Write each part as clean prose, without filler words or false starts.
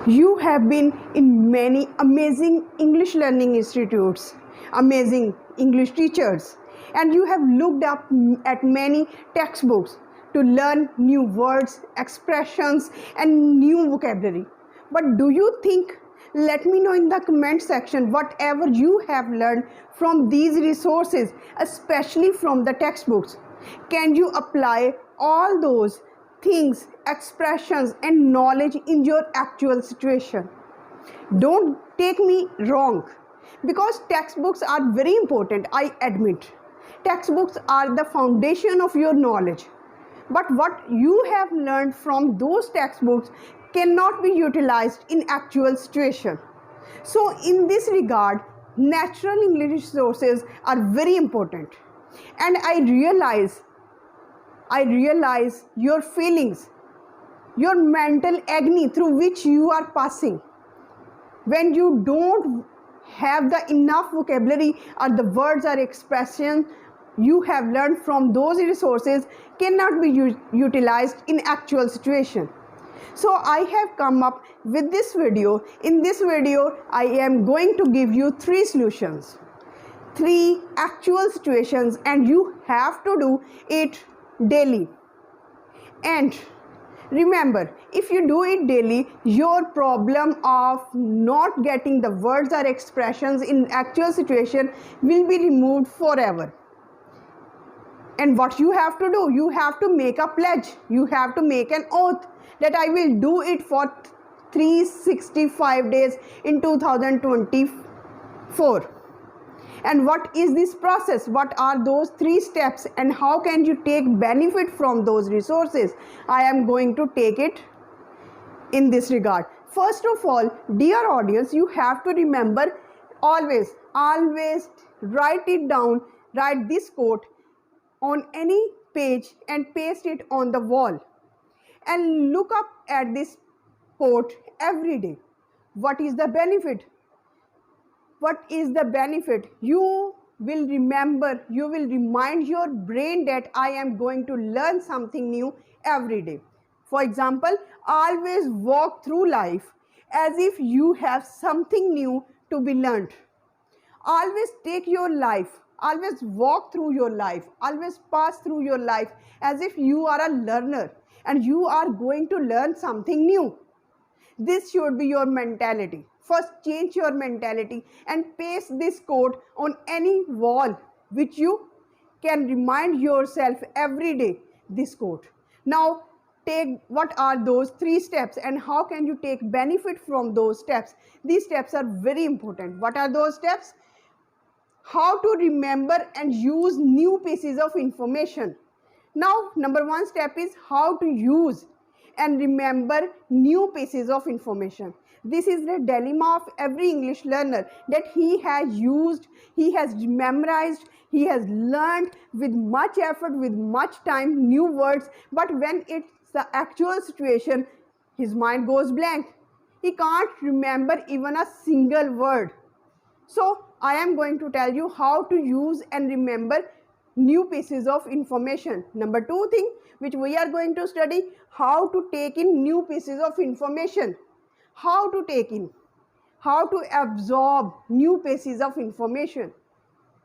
You have been in many amazing English learning institutes, amazing English teachers, and you have looked up at many textbooks to learn new words, expressions, and new vocabulary. But do you think? Let me know in the comment section whatever you have learned from these resources, especially from the textbooks. Can you apply all those things, expressions, and knowledge in your actual situation? Don't take me wrong, because textbooks are very important, I admit. Textbooks are the foundation of your knowledge. But what you have learned from those textbooks cannot be utilized in actual situation. So in this regard, natural English resources are very important. And I realize your feelings, your mental agony through which you are passing. When you don't have the enough vocabulary or the words or expression you have learned from those resources cannot be utilized in actual situation. So I have come up with this video. In this video, I am going to give you 3 solutions, 3 actual situations, and you have to do it daily. And remember, if you do it daily, your problem of not getting the words or expressions in actual situation will be removed forever. And what you have to do, you have to make a pledge, you have to make an oath that I will do it for 365 days in 2024. And what is this process? What are those 3 steps, and how can you take benefit from those resources? I am going to take it in this regard. First of all, dear audience, you have to remember, always write it down, write this quote on any page and paste it on the wall, and look up at this quote every day. What is the benefit? What is the benefit? You will remember, you will remind your brain that I am going to learn something new every day. For example, always walk through life as if you have something new to be learned. Always take your life, always walk through your life, always pass through your life as if you are a learner and you are going to learn something new. This should be your mentality. First, change your mentality and paste this quote on any wall which you can remind yourself every day this quote. Now, what are those 3 steps and how can you take benefit from those steps? These steps are very important. What are those steps? How to remember and use new pieces of information. Now, number 1 step is how to use and remember new pieces of information. This is the dilemma of every English learner, that he has used, he has memorized, he has learned with much effort, with much time, new words, but when it's the actual situation, his mind goes blank. He can't remember even a single word. So I am going to tell you how to use and remember new pieces of information. Number 2 thing which we are going to study, how to take in new pieces of information. How to take in, how to absorb new pieces of information.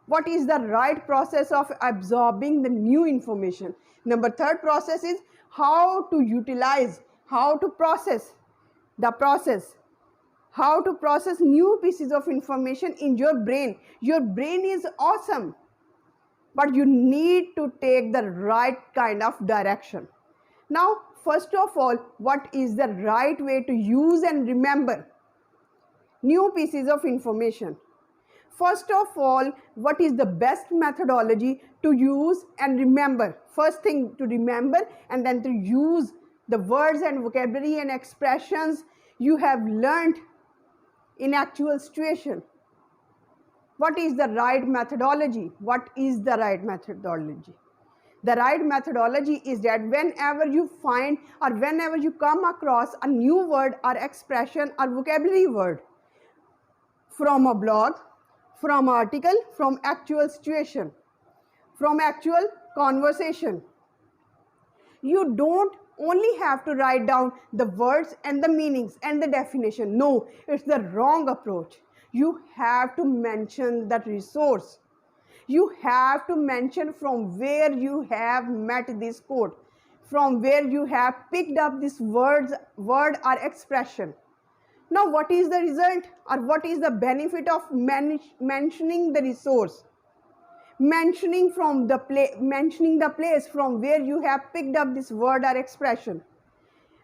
What is the right process of absorbing the new information? Number 3rd process is how to utilize, how to process the process. How to process new pieces of information in your brain. Your brain is awesome, but you need to take the right kind of direction. Now, first of all, what is the right way to use and remember new pieces of information? First of all, what is the best methodology to use and remember? First thing, to remember, and then to use the words and vocabulary and expressions you have learned in actual situation. What is the right methodology? What is the right methodology? The right methodology is that whenever you find or whenever you come across a new word or expression or vocabulary word from a blog, from article, from actual situation, from actual conversation, you don't only have to write down the words and the meanings and the definition. No, it's the wrong approach. You have to mention that resource. You have to mention from where you have met this quote, from where you have picked up this word or expression. Now, what is the result or what is the benefit of mentioning the resource? Mentioning the place from where you have picked up this word or expression.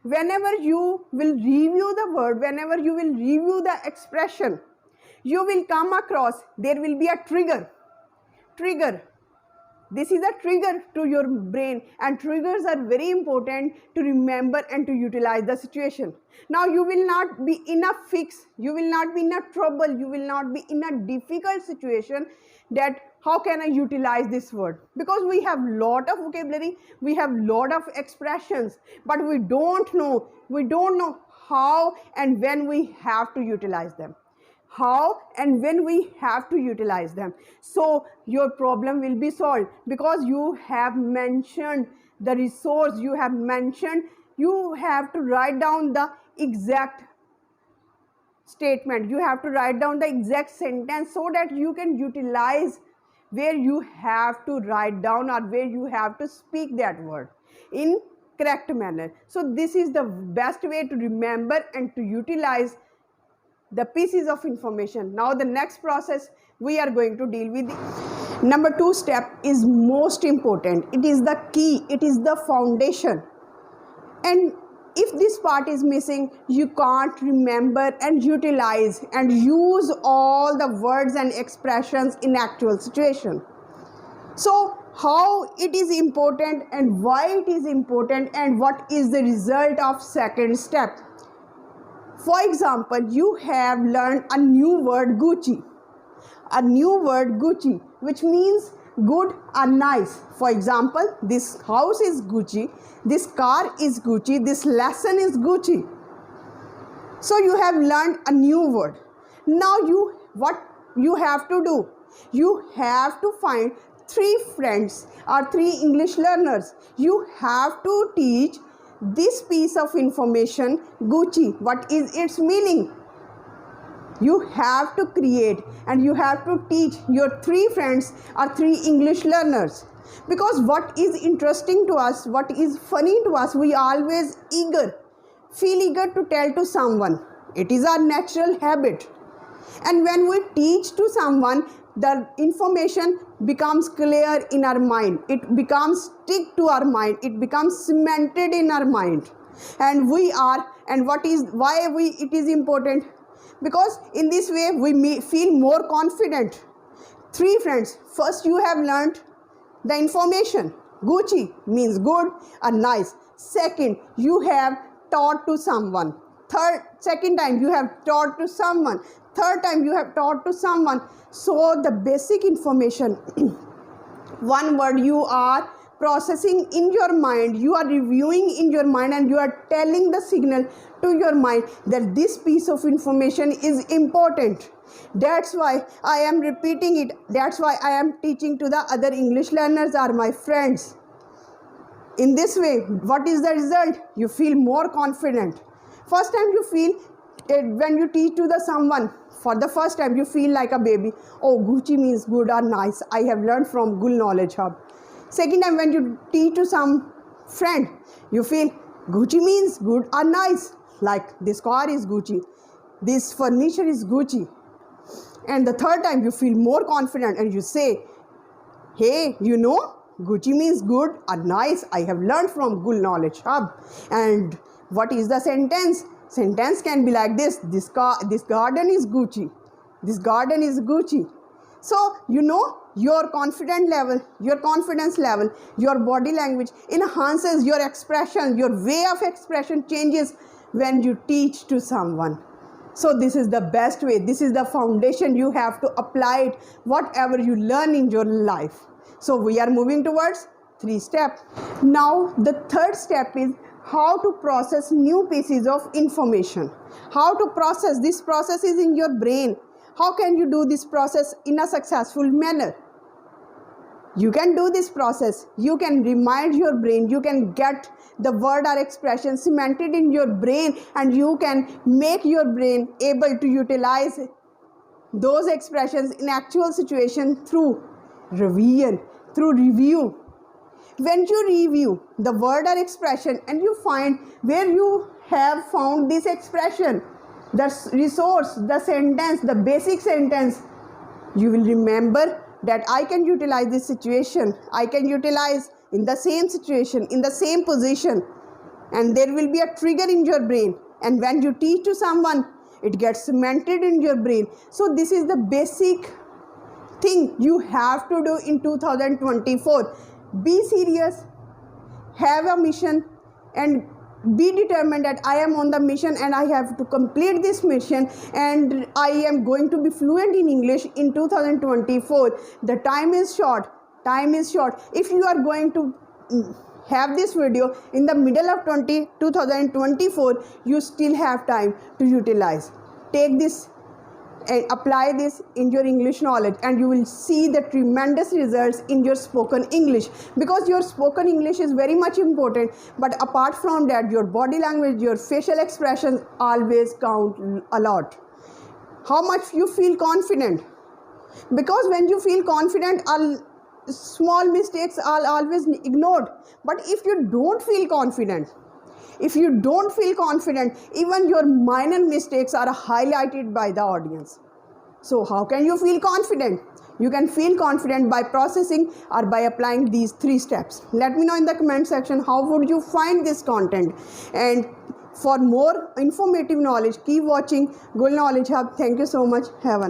Whenever you will review the word, whenever you will review the expression, you will come across, there will be a trigger. This is a trigger to your brain, and triggers are very important to remember and to utilize the situation. Now you will not be in a fix, you will not be in a trouble, you will not be in a difficult situation that how can I utilize this word? Because we have lot of vocabulary, we have lot of expressions, but we don't know how and when we have to utilize them. How and when we have to utilize them. So your problem will be solved because you have mentioned the resource, you have to write down the exact statement, you have to write down the exact sentence so that you can utilize where you have to write down or where you have to speak that word in correct manner. So this is the best way to remember and to utilize the pieces of information. Now the next process we are going to deal with. Number 2 step is most important. It is the key, it is the foundation. And if this part is missing, you can't remember and utilize and use all the words and expressions in actual situation. So how it is important and why it is important and what is the result of second step. For example, you have learned a new word Gucci. A new word Gucci, which means good or nice. For example, this house is Gucci, this car is Gucci, this lesson is Gucci. So you have learned a new word. Now what you have to do? You have to find 3 friends or 3 English learners. You have to teach this piece of information Gucci. What is its meaning? You have to create and you have to teach your 3 friends or 3 English learners. Because what is interesting to us, what is funny to us, we always feel eager to tell to someone. It is our natural habit. And when we teach to someone, the information becomes clear in our mind. It becomes stick to our mind. It becomes cemented in our mind. And it is important? Because in this way we feel more confident. 3 friends. First you have learned the information. Gucci means good or nice. Second, you have taught to someone. Second time you have taught to someone. Third time you have taught to someone. So the basic information, one word you are processing in your mind, you are reviewing in your mind, and you are telling the signal to your mind that this piece of information is important. That's why I am repeating it. That's why I am teaching to the other English learners or my friends. In this way, what is the result? You feel more confident. First time you feel when you teach to someone, for the first time you feel like a baby. Oh, Gucci means good or nice. I have learned from Gul Knowledge Hub. Second time when you teach to some friend, you feel Gucci means good or nice. Like this car is Gucci. This furniture is Gucci. And the third time you feel more confident and you say, hey, Gucci means good or nice. I have learned from Gul Knowledge Hub. And what is the sentence? Sentence can be like this. This garden is Gucci. This garden is Gucci. So, your confidence level, your body language enhances your expression. Your way of expression changes when you teach to someone. So this is the best way. This is the foundation. You have to apply it whatever you learn in your life. So we are moving towards 3 steps. Now the third step is how to process new pieces of information. How to process. This process is in your brain. How can you do this process in a successful manner? You can do this process. You can remind your brain. You can get the word or expression cemented in your brain, and you can make your brain able to utilize those expressions in actual situation through revision, through review. When you review the word or expression and you find where you have found this expression, the resource, the sentence, the basic sentence, you will remember that I can utilize this situation, I can utilize in the same situation, in the same position, and there will be a trigger in your brain, and when you teach to someone, it gets cemented in your brain. So this is the basic thing you have to do in 2024. Be serious, have a mission, and be determined that I am on the mission and I have to complete this mission, and I am going to be fluent in English in 2024. The time is short. Time is short. If you are going to have this video in the middle of 2024, you still have time to utilize. Take this and apply this in your English knowledge, and you will see the tremendous results in your spoken English, because your spoken English is very much important. But apart from that, your body language, your facial expressions always count a lot. How much you feel confident, because when you feel confident, small mistakes are always ignored. But if you don't feel confident, even your minor mistakes are highlighted by the audience. So how can you feel confident? You can feel confident by processing or by applying these 3 steps. Let me know in the comment section how would you find this content. And for more informative knowledge, keep watching Gul Knowledge Hub. Thank you so much. Have a